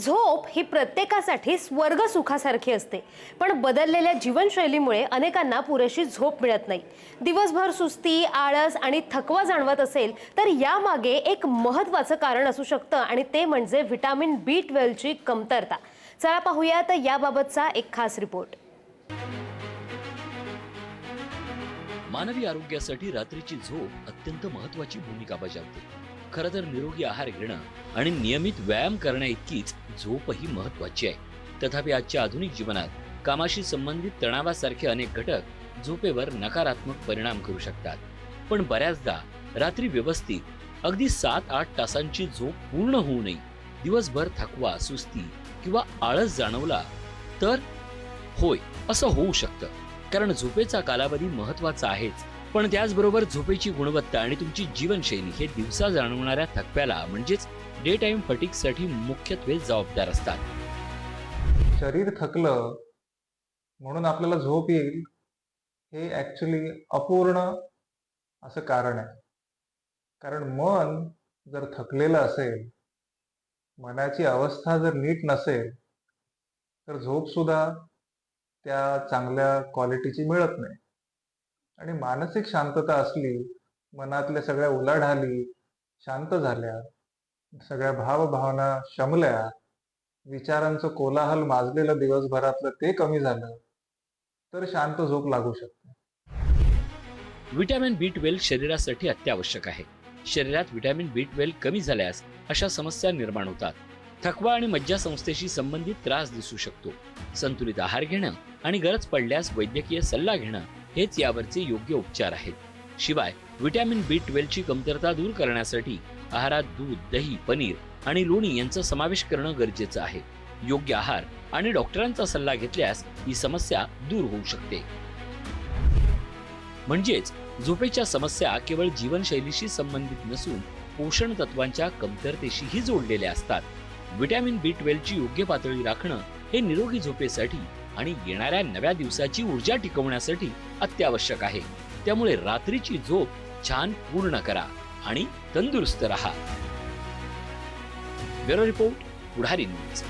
झोप ही प्रत्येकासाठी स्वर्ग सुखासारखी असते, पण बदललेल्या जीवनशैलीमुळे अनेकांना पुरेशी झोप मिळत नाही. दिवसभर सुस्ती, आळस आणि थकवा जाणवत असेल तर यामागे एक महत्त्वाचं कारण असू शकतं आणि ते म्हणजे व्हिटॅमिन B12 ची कमतरता. चला पाहूयात याबाबतचा एक खास रिपोर्ट. मानवी आरोग्यासाठी रात्रीची झोप अत्यंत महत्त्वाची भूमिका बजावते. खरं तर निरोगी आहार घेणं आणि नियमित व्यायाम करण्याइतकीच झोपही महत्त्वाची आहे. तथापि आजच्या आधुनिक जीवनात कामाशी संबंधित तणावासारखे अनेक घटक झोपेवर नकारात्मक परिणाम करू शकतात. पण बऱ्याचदा रात्री व्यवस्थित अगदी 7-8 तासांची झोप पूर्ण होऊ नये, दिवसभर थकवा, सुस्ती किंवा आळस जाणवला तर होय असं होऊ शकतं. कारण झोपेचा कालावधी महत्त्वाचा आहेच, पण त्याचबरोबर झोपेची गुणवत्ता आणि तुमची जीवनशैली हे दिवसा जाणवणाऱ्या थकव्याला म्हणजेच डे टाइम फटीगसाठी मुख्यत्वे जबाबदार असतात. शरीर थकलं म्हणून आपल्याला झोप येईल हे ऍक्च्युली अपूर्ण असं कारण आहे. कारण मन जर थकलेलं असेल, मनाची अवस्था जर नीट नसेल, तर झोप सुद्धा त्या चांगल्या क्वालिटीची मिळत नाही. आणि मानसिक शांतता असली, मनातल्या सगळ्या उलाढाली शांत झाल्या, सगळ्या भावभावना शमल्या, विचारांचं कोलाहल माजलेलं दिवसभरातलं ते कमी झालं, तर शांत झोप लागू शकते. व्हिटॅमिन B12 शरीरासाठी अत्यावश्यक आहे. शरीरात व्हिटॅमिन B12 कमी झाल्यास अशा समस्या निर्माण होतात. थकवा आणि मज्जासंस्थेशी संबंधित त्रास दिसू शकतो. संतुलित आहार घेणं आणि गरज पडल्यास वैद्यकीय सल्ला घेणं हेच यावरचे योग्य उपचार आहेत. शिवाय व्हिटॅमिन B12 ची कमतरता दूर करण्यासाठी आहारात दूध, दही, पनीर आणि लोणी यांचा समावेश करणं गरजेचं आहे. योग्य आहार आणि डॉक्टरांचा सल्ला घेतल्यास ही समस्या दूर होऊ शकते. म्हणजेच झोपेच्या समस्या केवळ जीवनशैलीशी संबंधित नसून पोषण तत्वांच्या कमतरतेशीही जोडलेल्या असतात. व्हिटॅमिन B12 ची योग्य पातळी राखणं हे निरोगी झोपेसाठी आणि येणाऱ्या नव्या दिवसाची ऊर्जा टिकवण्यासाठी अत्यावश्यक आहे. त्यामुळे रात्रीची झोप छान पूर्ण करा आणि तंदुरुस्त रहा. ब्युरो रिपोर्ट, पुढारी न्यूज.